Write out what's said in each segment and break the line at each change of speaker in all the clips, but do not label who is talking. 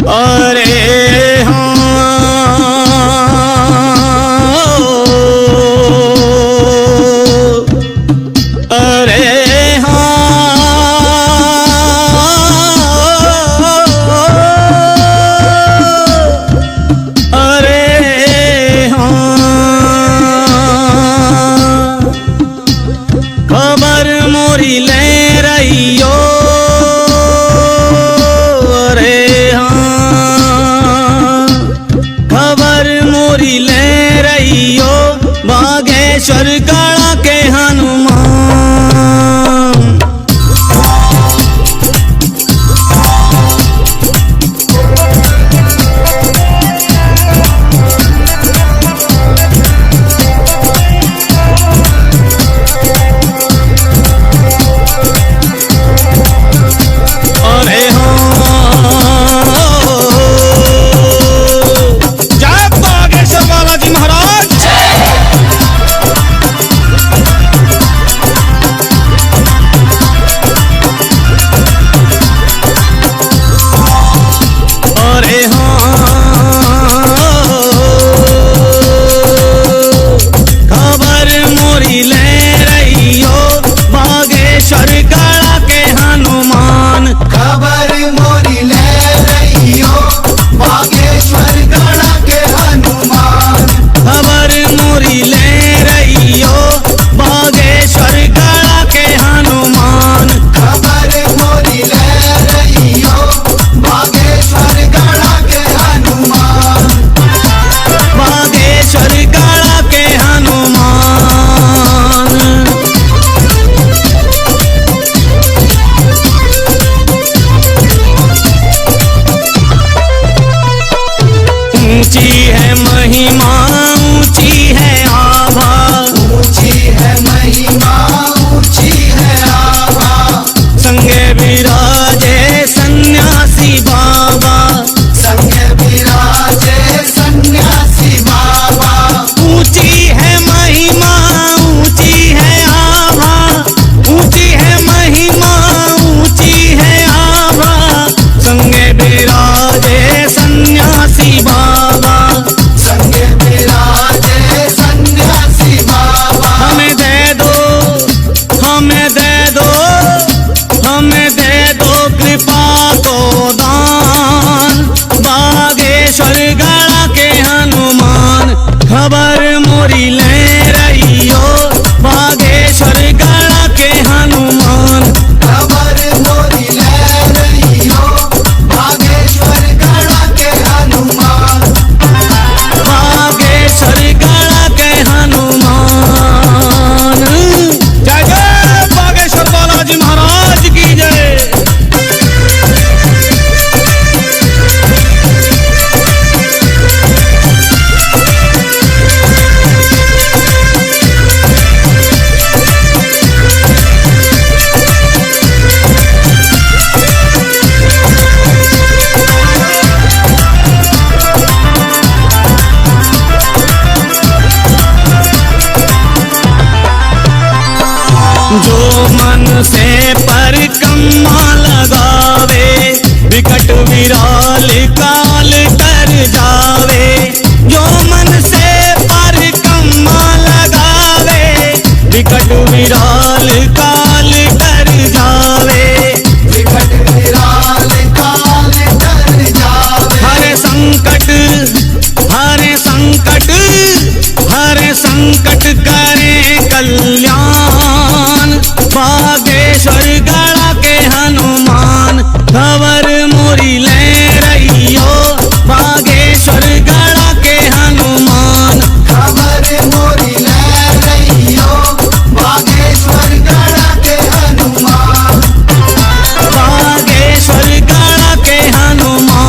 अरे हाँ बागेश्वर गढ़ा के हनुमान। अरे जय बागेश्वर बालाजी महाराज। ऊंची है महिमा ऊंची है आभा,
ऊंची है महिमा ऊंची है आभा।
संगे विराजे सन्यासी बाबा,
संगे विराजे सन्यासी बाबा।
ऊंची है महिमा ऊंची है आभा, ऊंची है महिमा ऊंची है आभा। संगे विराजे सन्यासी बाबा,
संगे विराजे सन्यासी बाबा।
हमें दे दो हमें दे दो हमें दे दो कृपा को दान। बागेश्वर गढ़ा के हनुमान खबर मोरी ले रहियो। बागेश्वर गढ़ा के हनुमान
खबर मोरी ले रहियो। बागेश्वर गढ़ा के हनुमान,
बागेश्वर गढ़ा के हनुमान। जय जय बागेश्वर बालाजी महाराज की जय। जो मन से परिक्रमा लगावे, विकट विराल काल कर जावे। जो मन से परिक्रमा लगावे, विकट विराल काल कर जावे।
विकट विराल काल कर जावे।
हरे संकट हरे संकट हरे संकट करे कल्याण। बागेश्वर गढ़ा के हनुमान खबर मोरी ले रहियो। बागेश्वर गढ़ा के हनुमान
खबर मोरी ले रहियो। बागेश्वर गढ़ा के हनुमान,
बागेश्वर गढ़ा के हनुमान।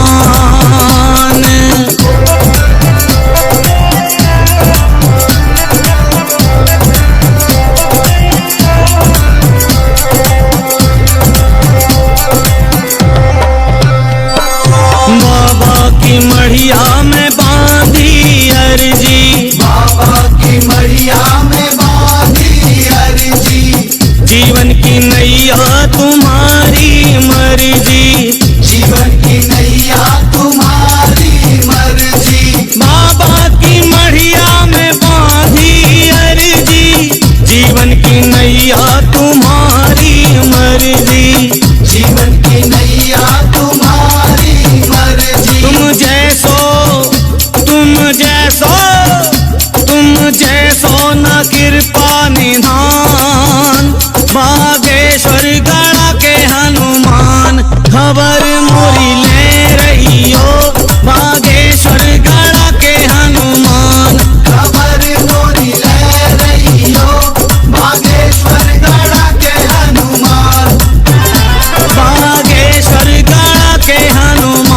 बाबा की मढ़िया में बांधी अर्जी,
बाबा की मढ़िया में बांधी अर्जी।
जीवन की नैया तुम्हारी मर्जी,
जीवन की नैया तुम्हारी मर्जी।
बाबा की मढ़िया में बांधी अर्जी, जीवन की नैया तुम्हारी मर्जी,
जीवन की नैया तुम्हारी मर्जी।
तुम जैसो न कृपा निधान, बागेश्वर गढ़ा के हनुमान, खबर मोरी ले रहियो, बागेश्वर गढ़ा के हनुमान,
खबर मोरी ले रहियो, बागेश्वर गढ़ा के हनुमान।
बागेश्वर गढ़ा के हनुमान।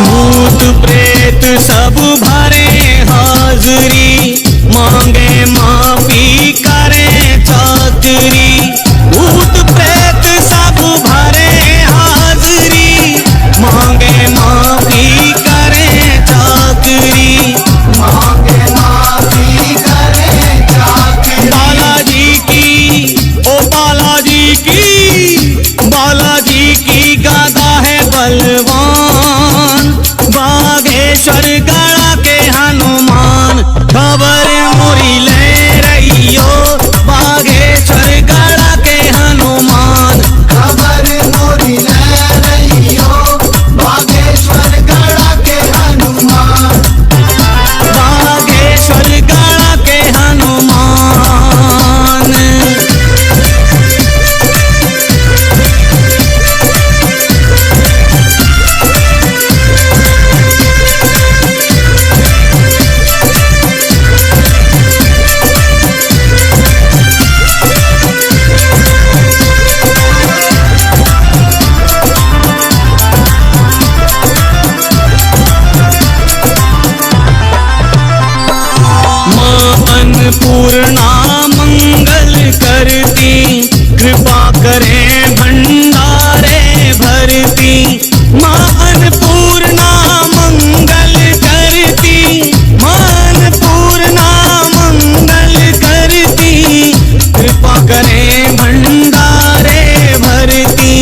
भूत प्रेत सब भरे हाजरी, मांगे माफी करे चाकरी, भूत प्रेत सब भरे हाजरी, मांगे माफी करे चाकरी,
मांगे माफी करे चाकरी।
बालाजी की, ओ बालाजी की, बालाजी की गादा है बलवान, बागेश्वर गढ़ा के हनुमान, खबर मोरी ले रहियो, बागेश्वर गढ़ा के हनुमान,
खबर मोरी ले रहियो, बागेश्वर गढ़ा के हनुमान।
बागेश्वर गढ़ा के हनुमान। अन्नपूर्णा मंगल करती, कृपा करें भंडारे भरती, माँ अन्नपूर्णा मंगल करती, माँ अन्नपूर्णा मंगल करती, कृपा करें भंडारे भरती,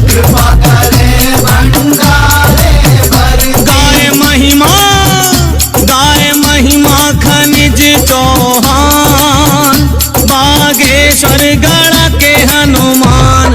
कृपा करे भंडारे भरती।
गाय महिमा खनिज चौहान, बागेश्वर गढ़ा के हनुमान,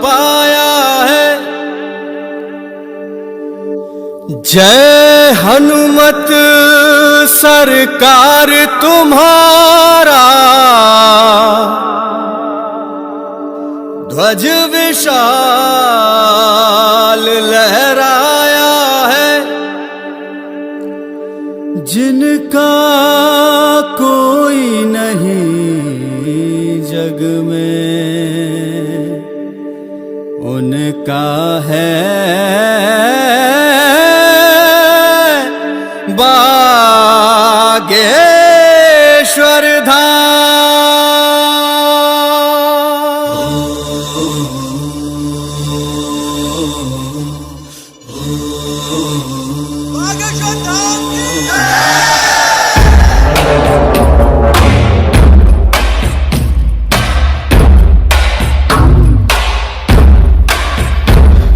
पाया है। जय हनुमत सरकार तुम्हारा, ध्वज विशाल लहराया है। जिनका कोई नहीं जग में, उनका है बागेश्वर धाम। बागेश्वर धाम की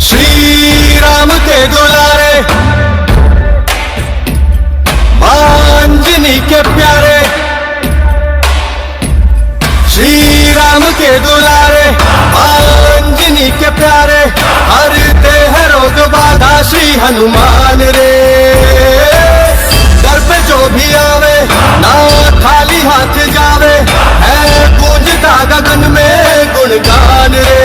श्री राम के दुलारे, अंजनी के प्यारे, श्री राम के दुलारे, अंजनी के प्यारे, हरते हैं रोग बाधा श्री हनुमान रे। दर पे जो भी आवे ना खाली हाथ जावे, है गूंजता गगन में गुणगान रे।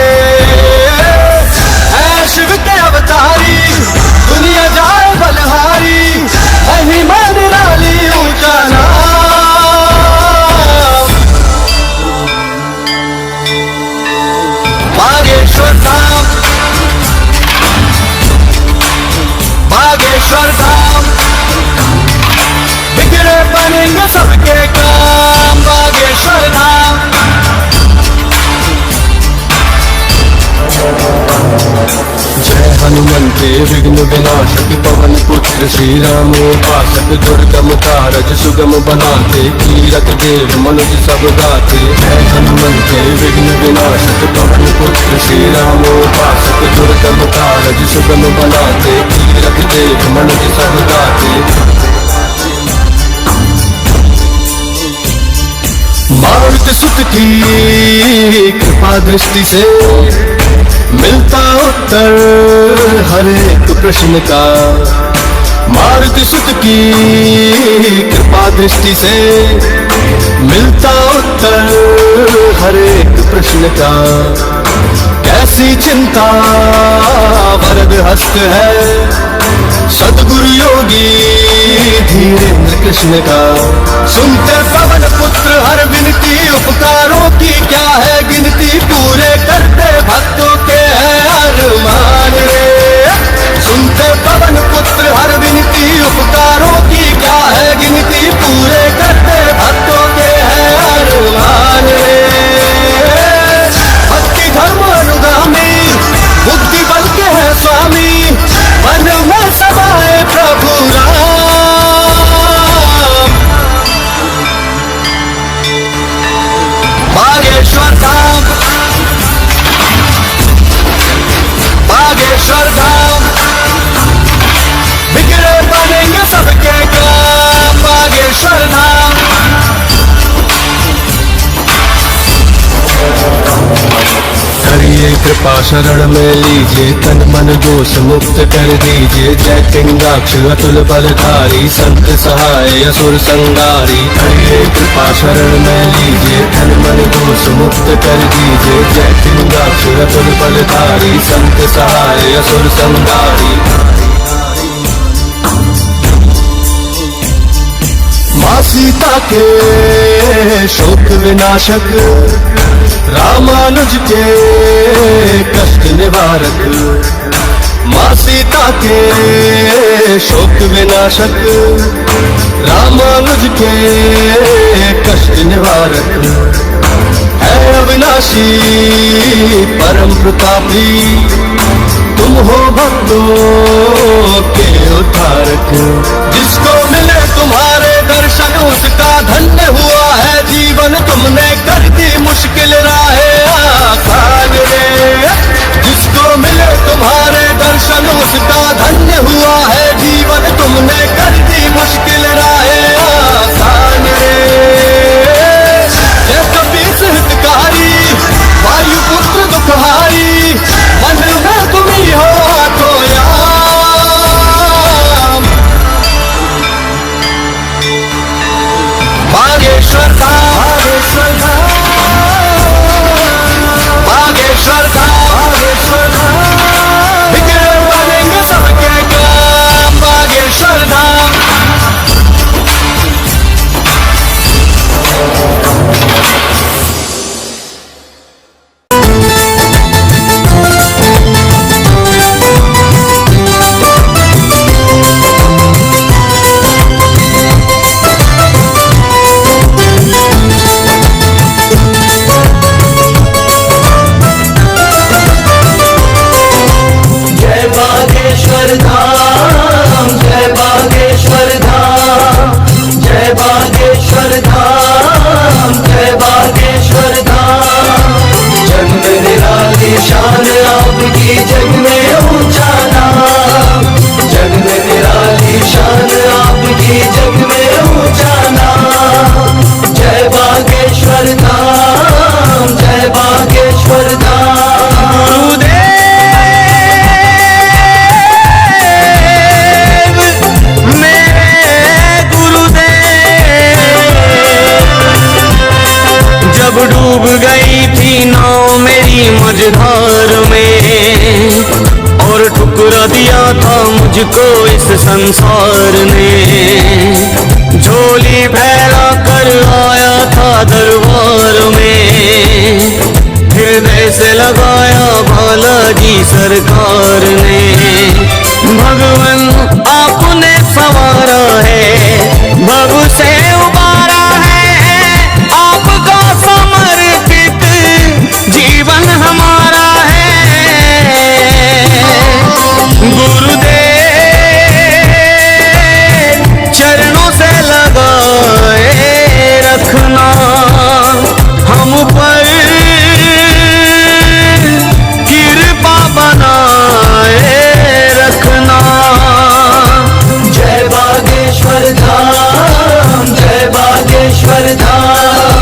है शिव के अवतारी, दुनिया जाए बलहारी, महिमा निराली ऊंचा नाम। बागेश्वर धाम, बागेश्वर धाम, बिगड़े बनेंगे सबके काम। बागेश्वर धाम, जय हनुमंते विघ्न विनाशक पवन पुत्र श्री राम उपासक, दुर्गम कारज सुगम बनाते, कीरत देव मनुज सब गाते। जय हनुमंते विघ्न विनाशक पवन पुत्र श्री राम उपासक, दुर्गम कारज सुगम बनाते, कीरत देव मनुज सब गाते। मारुति सुत की कृपा दृष्टि से मिलता उत्तर हर एक प्रश्न का। मारुति सुत की कृपा दृष्टि से मिलता उत्तर हर एक प्रश्न का। कैसी चिंता वरद हस्त है सद्गुरु योगी धीरेन्द्र कृष्ण का। सुनते पवन पुत्र हर विनती, उपकारों की क्या है गिनती, पूरे करते भक्तों के हैं अरमान रे। सुनते पवन पुत्र हर विनती, उपकारों की क्या है गिनती, पूरे करते भक्तों के हैं अरमान रे। भक्ति धर्म अनुगामी, बुद्धि बल के है स्वामी, मन में समाए प्रभु राम। बागेश्वर धाम, बागेश्वर धाम, बिगड़े बनेंगे सबके काम। बागेश्वर धाम, करिए कृपा शरण में लीजिए, तन मन दोष मुक्त कर दीजिए। जय किंगाक्ष अतुल बलधारी, संत सहाय असुर संगारी। करिए कृपा शरण में लीजिए, तन मन दोष मुक्त कर दीजिए। जय किंगाक्ष अतुल बलधारी, संत सहाय असुर संगारी। माँ सीता के शोक विनाशक, रामानुज के कष्ट निवारक। माँ सीता के शोक विनाशक, रामानुज के कष्ट निवारक। है अविनाशी परम प्रतापी, तुम हो भक्तों के उद्धारक। जिसको मिले तुम्हारे दर्शन, उसका धन्य हुआ है जीवन। तुमने कर दी मुश्किल राहें आसान रे। जिसको मिले तुम्हारे दर्शन, उसका धन्य हुआ है जीवन। तुमने कर दी मुश्किल राहें आसान रे। जय कपीस हितकारी, वायुपुत्र दुखहारी,
मुझको इस संसार ने, झोली फैला कर आया था दरबार में, हृदय से लगाया बालाजी सरकार ने। भगवान आपने सवारा है, भव से उबारा है, आपका समर्पित जीवन हमारा है। गुरुदेव चरणों से लगाए रखना हम पर कृपा बनाए रखना।
जय बागेश्वर धाम, जय बागेश्वर धाम,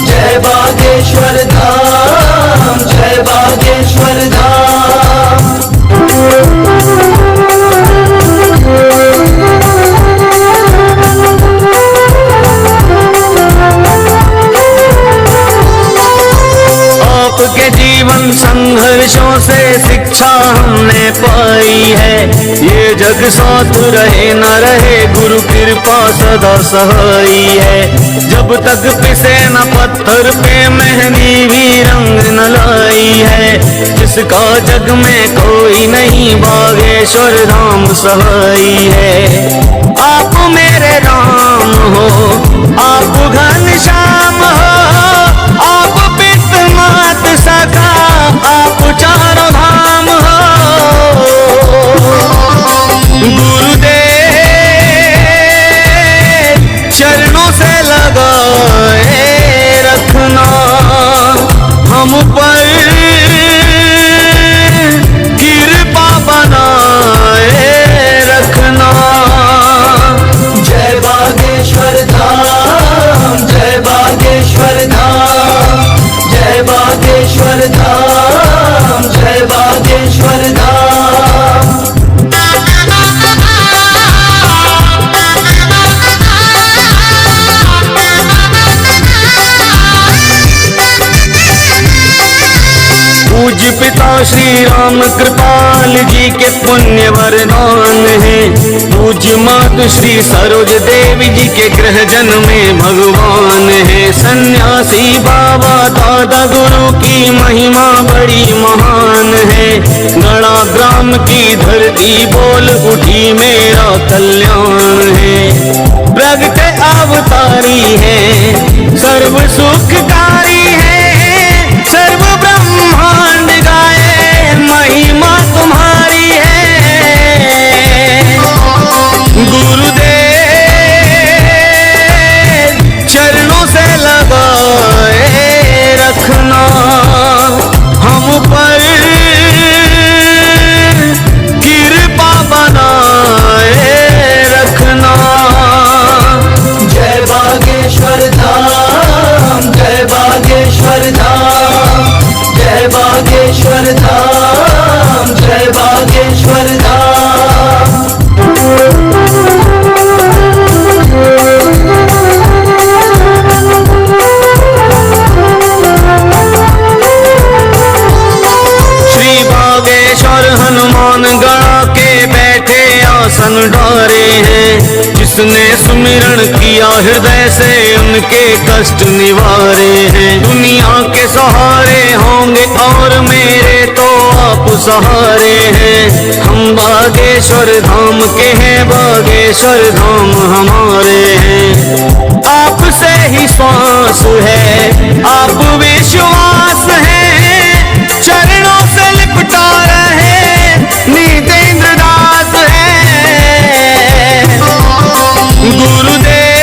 जय बागेश्वर धाम, जय बागेश्वर धाम।
आपके जीवन संघर्षों से शिक्षा हमने पाई है, ये जग साथ रहे न रहे गुरु कृपा सदा सहाई है। जब तक पिसे न पत्थर पे मेहंदी भी रंग न लाई है, जिसका जग में कोई नहीं बागेश्वर धाम सहाई है। आप मेरे राम हो, आप घनश्याम हो, आप पिता मात सखा, आप चारों धाम हो। गुरुदेव चरणों से लगाए रखना हम पर कृपा बनाए रखना।
जय बागेश्वर धाम, जय बागेश्वर धाम, जय बागेश्वर धाम, जय बागेश्वर धाम।
पूज्य पिता श्री राम कृपाल जी के पुण्य वरदान है, पूज्य मातु श्री सरोज देवी जी के गृह जन्म में भगवान है। सन्यासी बाबा दादा गुरु की महिमा बड़ी महान है, गणा ग्राम की धरती बोल उठी मेरा कल्याण है। प्रगट अवतारी है, सर्व सुखकारी है, सर्व ब्रह्मांड गाए महिमा तुम्हारी है। गुरुदेव चरणों से लगाए रखना हम पर कृपा बनाए रखना।
जय बागेश्वर धाम, जय बागेश्वर धाम, जय बागेश्वर धाम, जय बागेश्वर धाम।
श्री बागेश्वर हनुमान गढ़ा के बैठे आसन डारे हैं, जिसने सुमिरण किया हृदय से उनके कष्ट निवारे हैं। दुनिया के सहारे होंगे और मेरे तो आप सहारे हैं। हम बागेश्वर धाम के हैं, बागेश्वर धाम हमारे हैं। आपसे ही श्वास है, आप विश्वास है, चरणों से लिपटा रहे नीतेंद्र दास है। गुरुदेव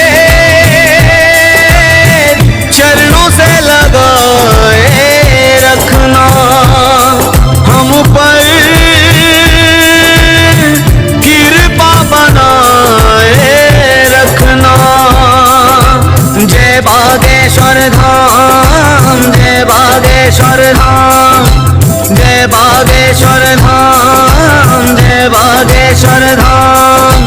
चरणों से लगाए रखना हम पर कृपा बनाए रखना। जय बागेश्वर धाम, जय बागेश्वर धाम, जय बागेश्वर धाम, जय बागेश्वर धाम।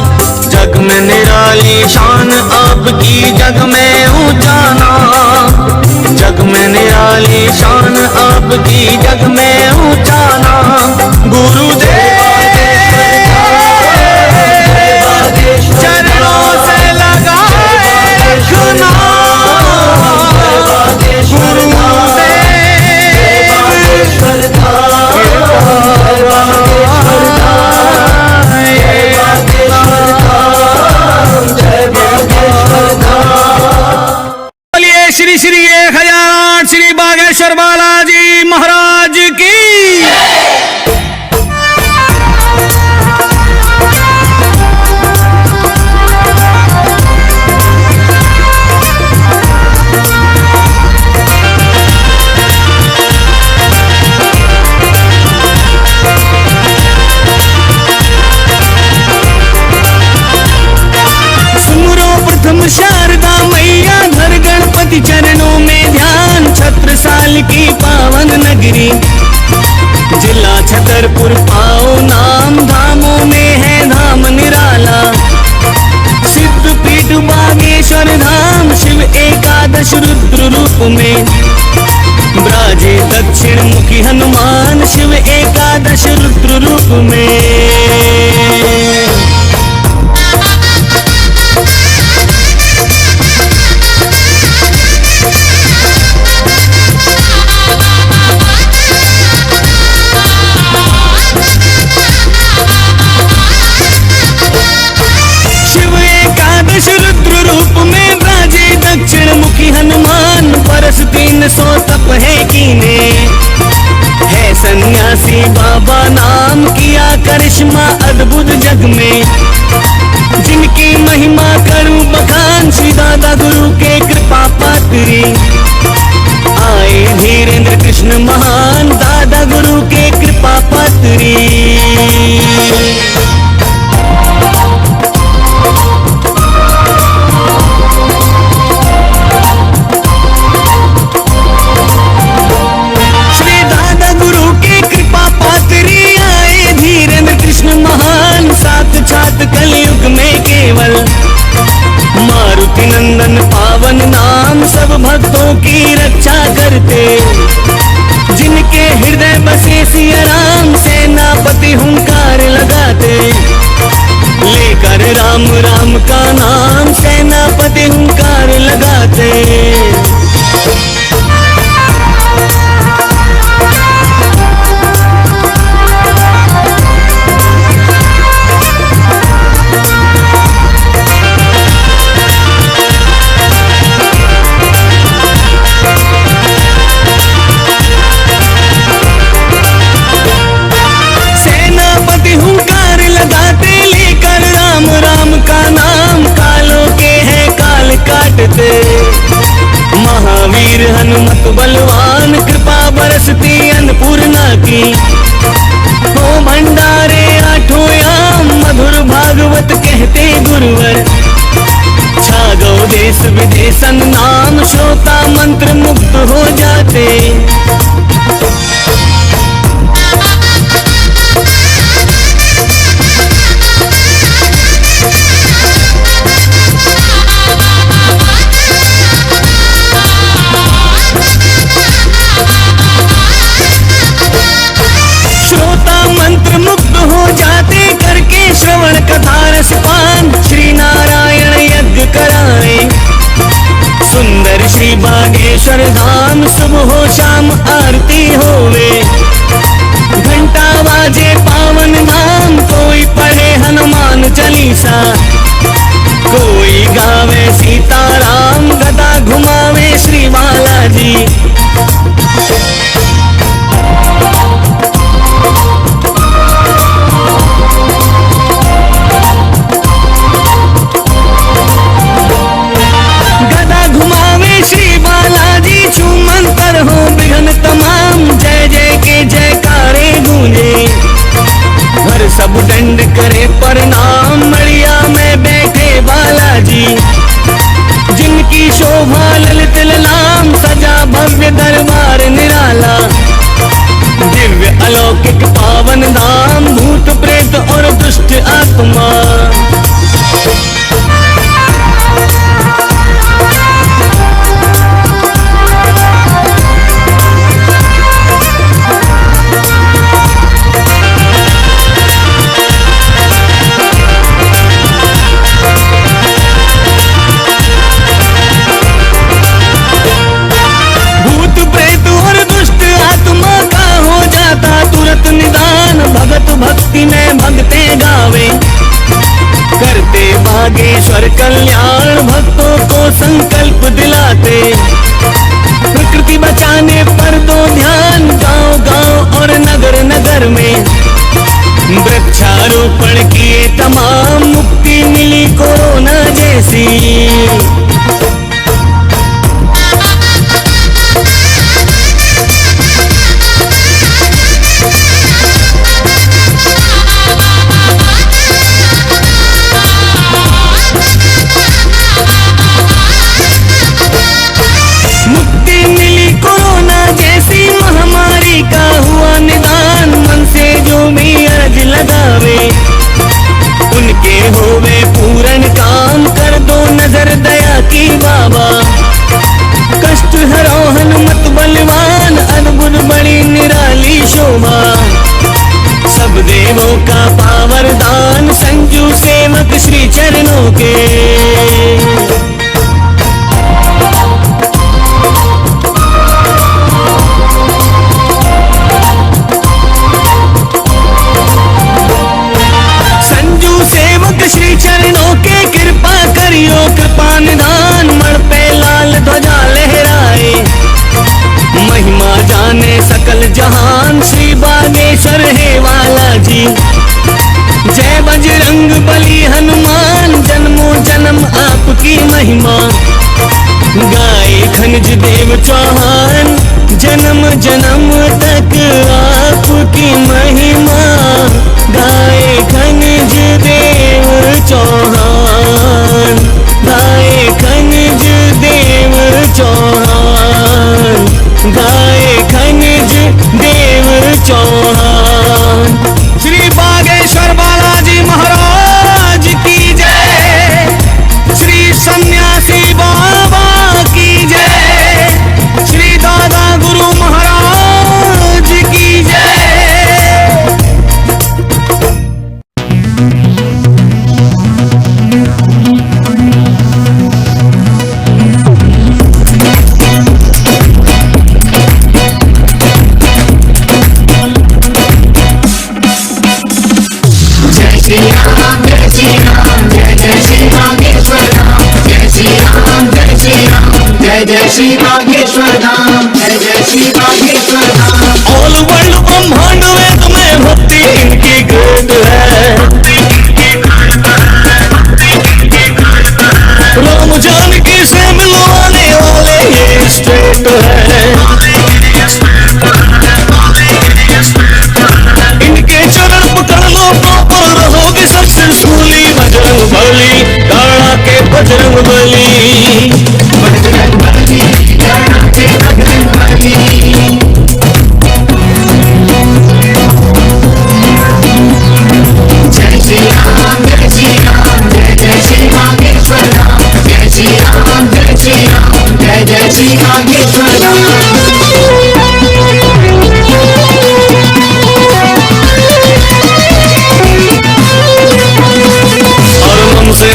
जग में निराली शान आपकी, जग में ऊंचा नाम, जग में निराली शान आपकी, जग में ऊंचा नाम। गुरुदेव में ब्राजे दक्षिण मुखी हनुमान शिव एकादश रुद्र रूप में। हनुमान परस 300 तप है कीने, है सन्यासी बाबा नाम किया करिश्मा अद्भुत जग में। जिनकी महिमा करूं बखान श्री दादा गुरु के कृपा पात्री, आए धीरेन्द्र कृष्ण महान दादा गुरु के कृपा पात्री। कलयुग में केवल मारुति नंदन पावन नाम सब भक्तों की रक्षा करते। जिनके हृदय बसे सिया राम सेनापति हुंकार लगाते, लेकर राम राम का नाम सेनापति हुंकार लगाते। महावीर हनुमत बलवान कृपा बरसती अन्नपूर्णा की, हो भंडारे आठों याम मधुर भागवत कहते गुरुवर। छा गौ देश विदेशन नाम श्रोता मंत्र मुक्त हो जाते। श्रवण कथा रसपान श्री नारायण यज्ञ कराए, सुंदर श्री बागेश्वर धाम सुबह हो शाम आरती होवे। घंटा बाजे पावन धाम, कोई पढ़े हनुमान चालीसा, कोई गावे सीताराम, गदा घुमावे श्री बालाजी। हो विघ्न तमाम, जय जय के जयकारे गूंजे। हर सब दंड करे प्रणाम, मड़िया में बैठे बालाजी। जिनकी शोभा ललित ललाम, सजा भव्य दरबार निराला। दिव्य अलौकिक पावन धाम, भूत प्रेत और दुष्ट आत्मा। भक्ति में भगते गावे, करते बागेश्वर कल्याण, भक्तों को संकल्प दिलाते। प्रकृति बचाने पर दो ध्यान, गांव गांव और नगर नगर में। वृक्षारोपण किए तमाम, मुक्ति मिली कोरोना जैसी। देवों का पावर दान संजू सेवक श्री चरणों के। संजू सेवक श्री चरणों के कृपा करियो कृपा निधान, मण पे लाल ध्वजा लहराए महिमा जाने सकल जहान। श्री बागेश्वर है वाला जी, जय बजरंग बली हनुमान, जन्मों जन्म आपकी महिमा। गाए खनिज देव चौहान, जन्म जन्म तक आपकी महिमा। गाए खनिज देव चौहान, गाए खनिज देव चौहान, गाए खनिज देव चौहान। श्री बागेश्वर बालाजी महाराज की जय, श्री सन्यासी बाबा की जय, श्री दादा गुरु महाराज की जय।
जय श्री बागेश्वर धाम, जय जय श्री बागेश्वर धाम।
ऑल वर्ल्ड ब्रह्मांड वेद में भक्ति इनकी ग्रेट है। राम जानकी से मिलवाने वाले ये स्टेट है। इनके चरण पकड़ लो प्रॉपर रहोगे सक्सेसफुली। बजरंग बली गाड़ा के बजरंग बली,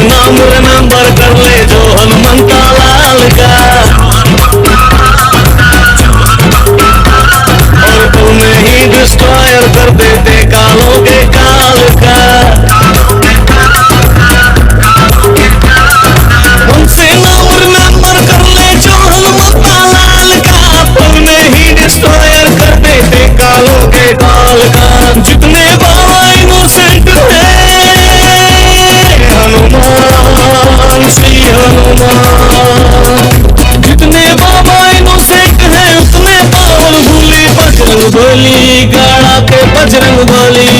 नाम रिमेंबर कर ले जो हनुमंता लाल का, और तुम्हें ही डिस्ट्रॉयर कर देते कालों के काल का। उनसे नाम रिमेंबर कर ले जो हनुमंता लाल का, तुम्हें ही डिस्ट्रॉयर कर देते कालों के काल का। जितने बाबा इनोसेंट है हनुमान श्री हनुमान, जितने बाबा इनोसेंट है उतने पावर भूली बजरंग बली गाड़ा के बजरंग बली।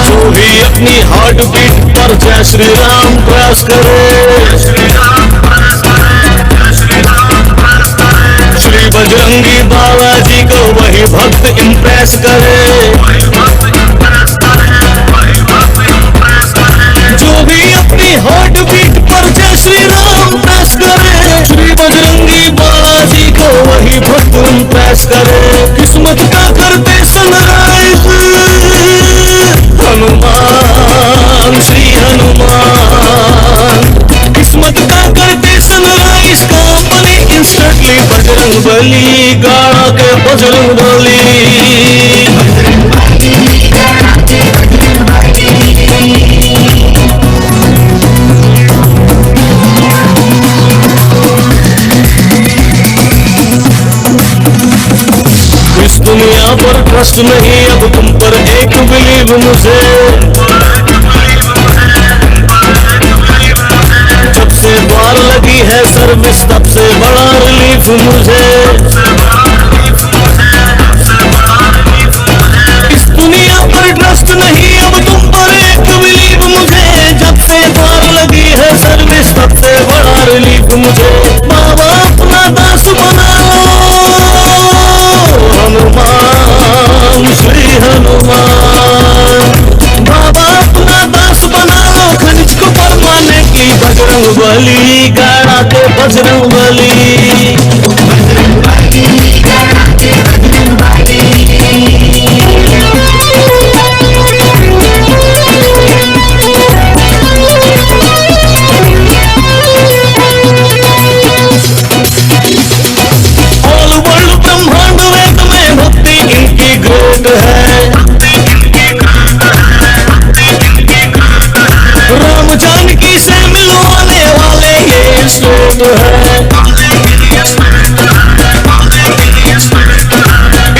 जो भी अपनी हार्ट बीट पर जय श्री राम प्रयास करे, श्री बजरंगी बालाजी को वही भक्त इम्प्रेस करे। जो भी अपनी हार्ट बीट पर जय श्री राम प्रेस करे, श्री बजरंगी बालाजी को वही भक्त इम्प्रेस करे। किस्मत का करते सनराइज हनुमान श्री हनुमान, किस्मत का करते सनराइज का बने इंस्टेंटली बजरंग बली गाड़ा के बजरंग बली। इस दुनिया पर ट्रस्ट नहीं अब तुम पर एक बिलीव मुझे, जब से द्वार लगी है सर्विस तब से बड़ा रिलीफ मुझे। इस दुनिया पर ट्रस्ट नहीं अब तुम पर एक बिलीव मुझे, जब से द्वार लगी है सर्विस तब से बड़ा रिलीफ मुझे। बाबा अपना दास बना हनुमान श्री हनुमान, बाबा अपना बजरंग बली। ऑल वर्ल्ड ब्रह्मांड वेद में भक्ति इनकी ग्रेट है। राम जानकी से मिलवाने वाले ये स्टेट है।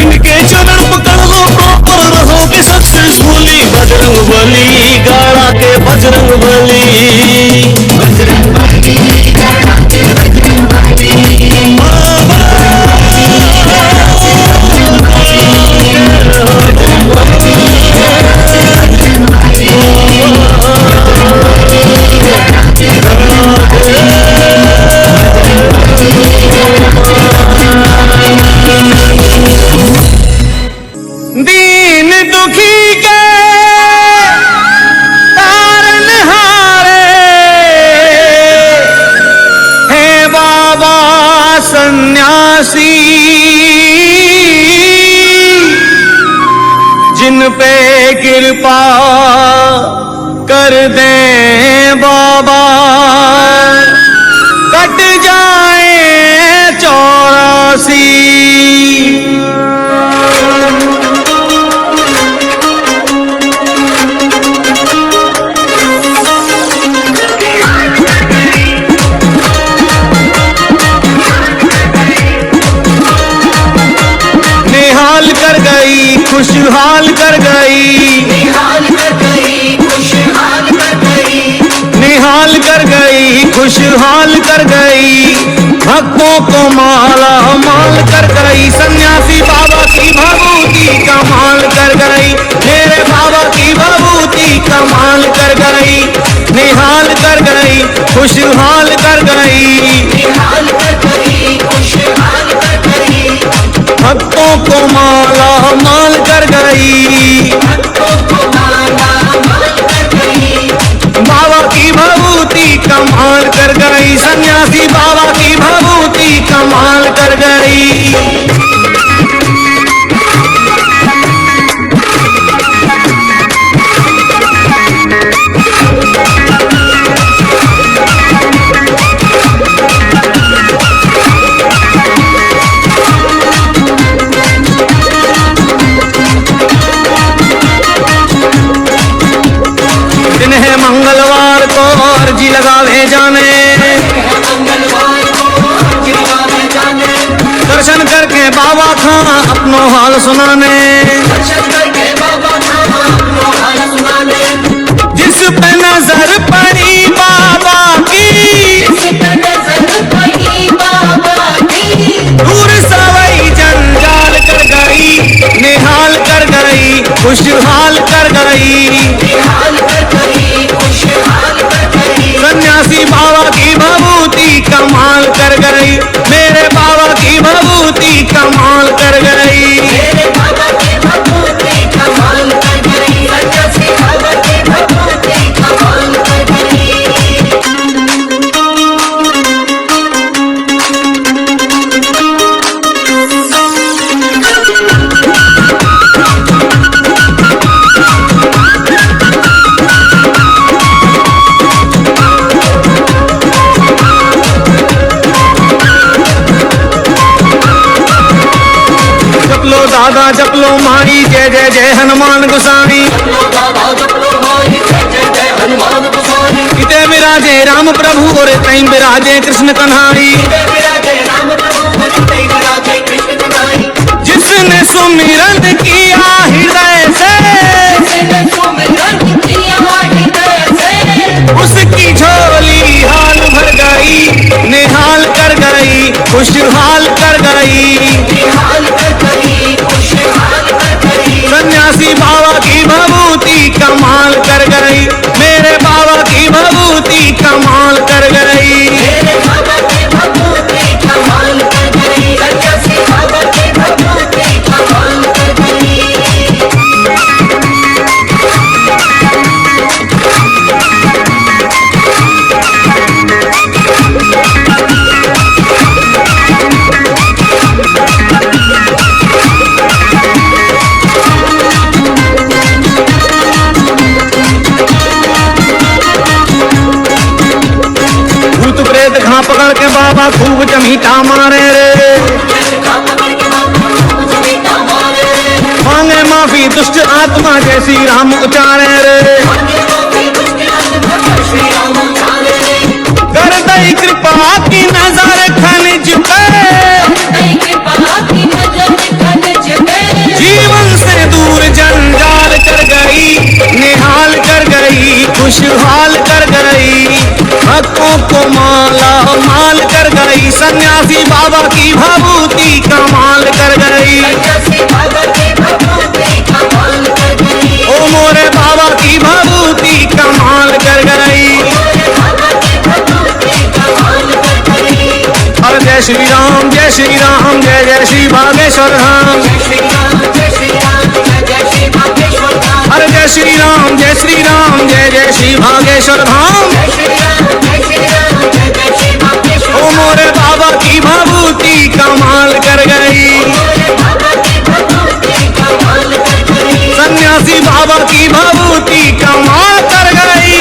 इनके चरण पकड़ लो प्रॉपर रहोगे सक्सेसफुली। बजरंग बली गाड़ा के बजरंग बली। दीन दुखी के तारनहारे है बाबा सन्यासी। जिन पे कृपा कर दे बाबा कट जाए 84। निहाल कर गई खुशहाल कर गई।
निहाल कर गई खुशहाल कर गई।
निहाल कर गई खुशहाल कर गई। भक्तों को माला माल कर गई। सन्यासी बाबा की भभूति कमाल कर गई। मेरे बाबा की भभूति कमाल कर गई। निहाल कर गई खुशहाल कर गई।
निहाल कर गई खुशहाल कर गई।
भक्तों को माला माल कर गई।
भक्तों को माला माल कर गई।
बाबा की भभूति कमाल कर गई। सन्यासी बाबा की भभूति कमाल कर गई। दिन है मंगलवार को अर्जी लगावे जाने।
मंगलवार को गिरवावे जाने।
दर्शन करके बाबा खां अपनो हाल सुनाने।
दर्शन करके बाबा धाम अपनो हाल सुनाने।
जिस पे नजर पड़ी बाबा की
इस पे नजर पड़ी बाबा की।
दूर सवई जंजाल कर गई। निहाल कर गई खुशहाल कर गई।
निहाल कर गई खुशहाल कर गई।
सन्यासी बाबा की भभूति कमाल कर गई। मेरे बाबा की भभूति कमाल कर गई।
मेरे बाबा की भभूति कमाल कर गई। सन्यासी बाबा की भभूति कमाल कर गई।
जप लो दादा जप लो माई जय जय जय हनुमान गोसाई।
बाबा जपलो माई जय जय हनुमान गोसाई।
इते विराजे राम प्रभु और तई विराजे कृष्ण कन्हाई।
जय विराजे राम प्रभु जय विराजे कृष्ण कन्हाई।
जिसने सुमिरन किया हृदय से
जिसने सुमिरन किया हृदय से।
उसकी झोली हाल भर गई। निहाल कर गई खुशहाल कर गई।
निहाल कर गई खुशहाल कर गई।
सन्यासी बाबा की भभूति कमाल कर गई। मेरे बाबा की भभूति कमाल कर गई।
मेरे बाबा की भभूति कमाल कर गई। सन्यासी बाबा की भभूति कमाल कर गई।
मुझ मीठा मारे रे, मांगे माफी दुष्ट आत्मा जय श्री राम उचारे रे। कर दई कृपा की नजर खनिज पे, जीवन से दूर जंजाल कर गई, निहाल कर गई, खुशहाल कर गई, हकों को माला माल कर गई, सन्यासी बाबा की भभूति कमाल कर गई। ओ मोरे बाबा की भभूति कमाल कर गई। और जय श्री राम जय श्री राम जय जय श्री भागेश्वर धाम। अरे जय श्री राम जय श्री राम जय जय श्री भागेश्वर धाम। ओ मोरे बाबा की भभूति कमाल कर गई, सन्यासी बाबा की भभूति कमाल कर गई।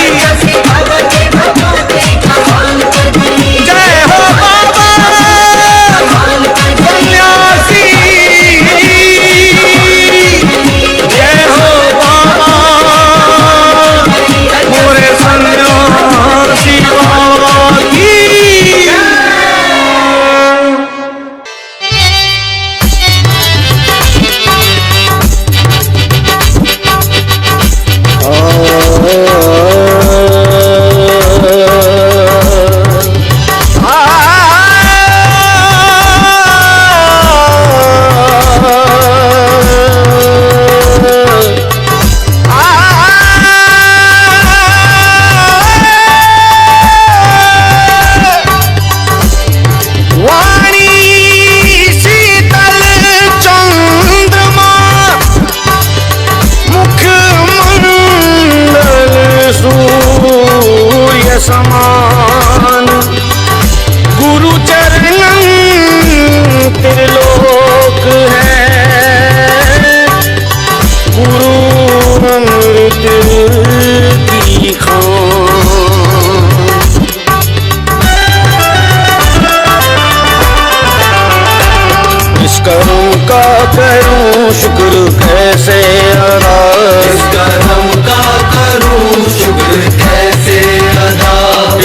जय हो बाबा सन्यासी, जय हो बाबा मोरे सन्यासी बाबा की। समान गुरु चरणन त्रिलोक है, गुरु अमृत की खान। इस कर्म का करूं शुक्र कैसे अदा,
इस कर्म का करूं शुक्र कैसे अदा,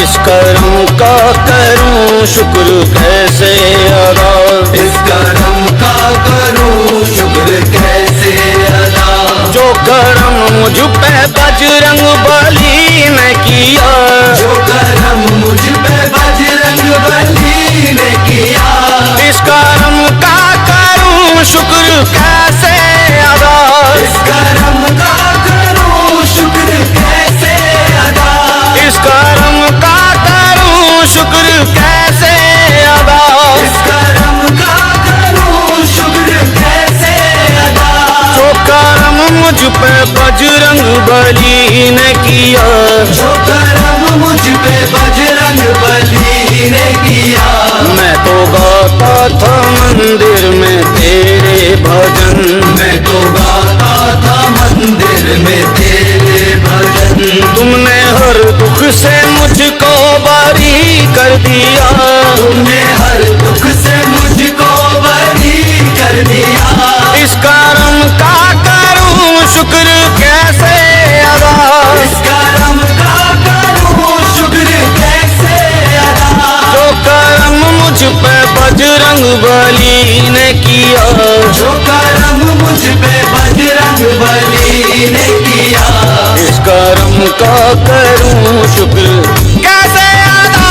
इस कर्म का करूं शुक्र कैसे अदा,
इस कर्म का करूं शुक्र कैसे अदा।
जो कर्म मुझ पे बजरंग बली ने किया,
जो कर्म मुझ पे बजरंग बली ने किया,
इस कर्म का करूं शुक्र कैसे अदा,
इस कर्म का करूं शुक्र कैसे अदा,
इस कर्म का करूं शुक्र कैसे अदा,
इस कर्म का करूं शुक्र कैसे अदा।
जो कर्म मुझ पे बजरंग बली ने किया,
जो कर्म मुझ पे बजरंग बली ने किया,
मैं तो गाता था मंदिर में तेरे भजन,
मैं तो गाता था मंदिर में तेरे भजन।
तुमने हर दुख से मुझको बरी कर दिया,
तुमने हर दुख से मुझको बरी कर दिया,
इस कर्म का करूं शुक्र कैसे अदा,
इस कर्म का करूं शुक्र कैसे अदा।
जो कर्म मुझ पे बजरंग बली ने किया,
जो कर्म मुझ पे बजरंग बली ने किया,
इस कर्म का करूं शुक्र कैसे अदा,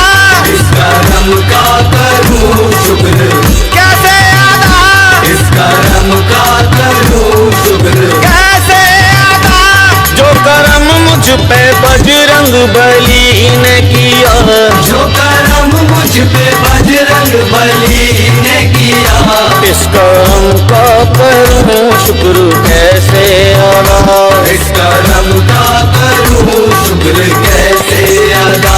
इस कर्म का करूं शुक्र
कैसे अदा,
इस कर्म का करूं शुक्र
कैसे अदा। जो कर्म मुझ पे बजरंग बली ने किया,
जो कर्म मुझ पे बजरंग बली ने किया,
इस कर्म का करूं शुक्र कैसे अदा,
इस कर्म का करूं शुक्र कैसे अदा।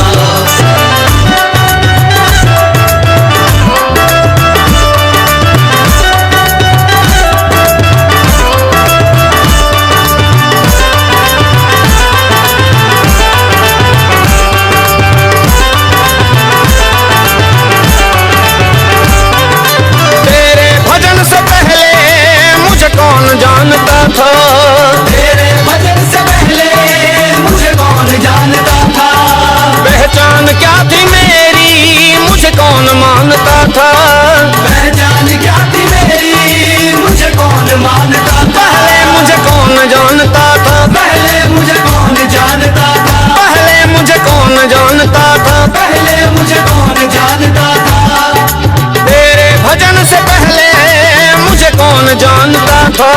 था।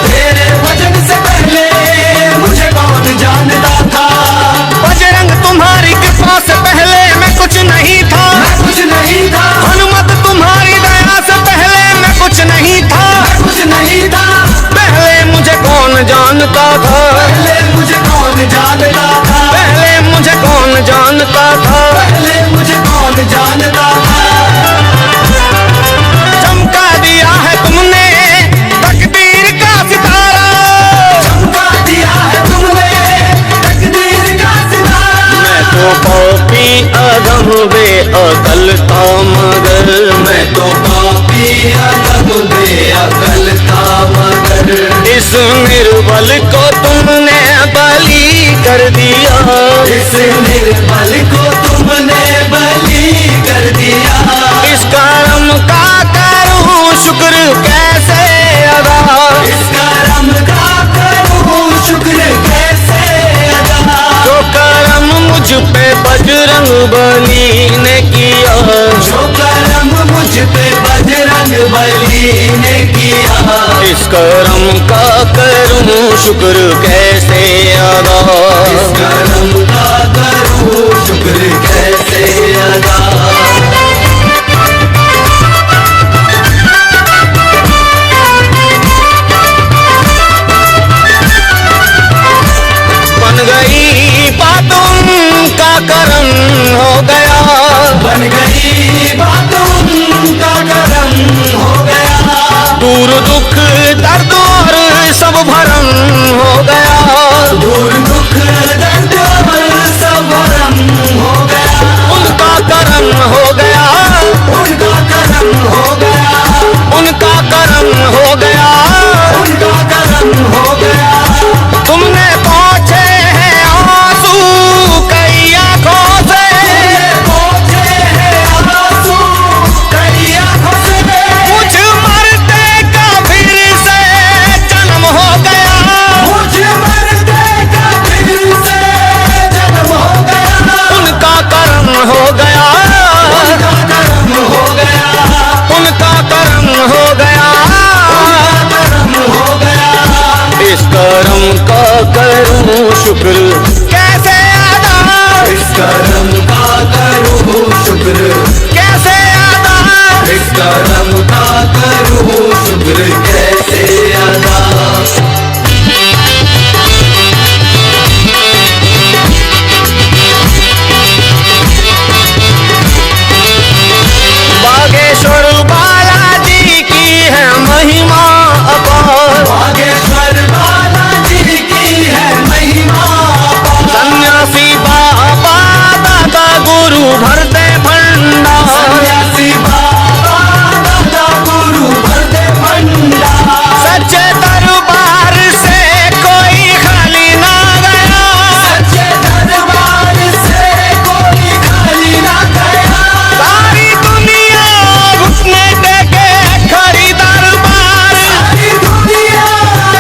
तेरे भजन से पहले मुझे कौन जानता था।
बजरंग तुम्हारी कृपा से पहले मैं कुछ नहीं था।
मैं कुछ नहीं था।
हनुमत तुम्हारी दया से पहले मैं कुछ नहीं था।
मैं कुछ नहीं था।
पहले मुझे कौन जानता था।
पहले मुझे कौन जानता था।
पहले मुझे कौन जानता था।
पहले मुझे कौन जानता था।
चमका दिया है तुमने तकदीर का सितारा।
चमका दिया है तुमने तकदीर का सितारा।
मैं तो पापी अधम बेअकल था मगर
मैं तो पापी अधम बेअकल था मगर
इस निर्बल को तुमने बलि कर दिया।
इस निर्बल को तुमने बलि कर दिया।
इस कर्म का करूं शुक्र कैसे अदा।
इस कर्म का करूं शुक्र कैसे अदा।
जो कर्म मुझ पे बजरंग बली ने किया।
जो कर्म मुझ पे बजरंग बली ने किया।
इस कर्म का करूं शुक्र कैसे अदा।
इस कर्म का करूं शुक्र कैसे अदा।
बन गई बातों का करम हो गया।
बन गई बातों का करम हो गया।
दूर दुख दर्द और सब भरम हो गया।
दूर दुख दर्द और सब भरम हो गया।
उनका करम हो गया।
उनका करम हो गया।
उनका करम हो गया।
उनका करम हो गया।
तुमने पहुँचे हैं आंसू कई आंखों से।
पहुंचे हैं आंसू कई आंखों से।
मुझ मरते का फिर से जन्म हो गया।
मुझ मरते का फिर से जन्म हो गया।
उनका कर्म हो गया।
उनका कर्म हो गया।
उनका कर्म हो गया।
कर्म हो गया।
इस कर्म का करूं शुक्र कैसे अदा।
इस कर्म का करूं शुक्र
कैसे अदा।
इस कर्म का करूं शुक्र कैसे अदा।
बागेश्वर बालाजी की है महिमा अपार।
बागेश्वर बालाजी की है महिमा अपार।
सन्यासी बाबा दादा गुरु भर दे भंडार।
सन्यासी बाबा दादा गुरु भर दे भंडार।
सच्चे दरबार से कोई खाली ना गया।
सच्चे दरबार से कोई खाली ना गया।
सारी दुनिया घुटने टेके खड़ी दरबार।
सारी दुनिया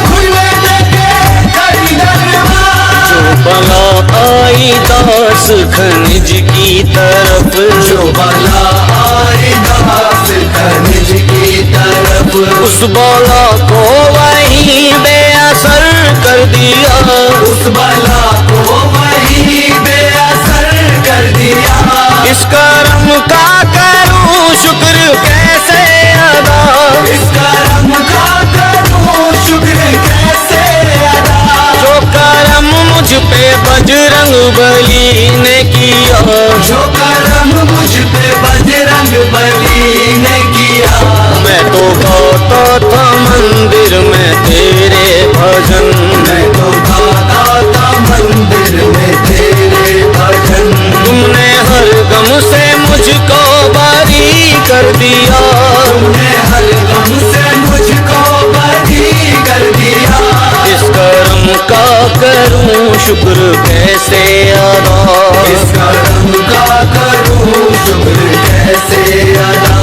घुटने टेके खड़ी दरबार।
जो बला आई दास खनिज की तरफ।
जो बला आई दास खनिज की तरफ।
उस बला को वहीं बेअसर कर दिया।
उस बला को वही बेअसर कर दिया।
इस कर्म का करूं शुक्र कैसे अदा।
इस कर्म का करूं शुक्र कैसे अदा।
जो कर्म मुझ पे बजरंग बली ने किया।
जो कर्म मुझ पे बजरंग बली ने किया।
मैं तो गाता था मंदिर में तेरे भजन।
मैं तो गाता था मंदिर में तेरे भजन।
तुमने हर गम से मुझको बरी कर दिया।
तुमने हर गम से मुझको बरी कर दिया।
इस कर्म का करूं शुक्र कैसे अदा।
इस कर्म का करूं शुक्र कैसे अदा।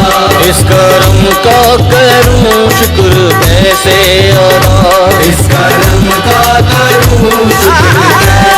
इस कर्म का करूं शुक्र कैसे अदा।
इस कर्म का करूं शुक्र कैसे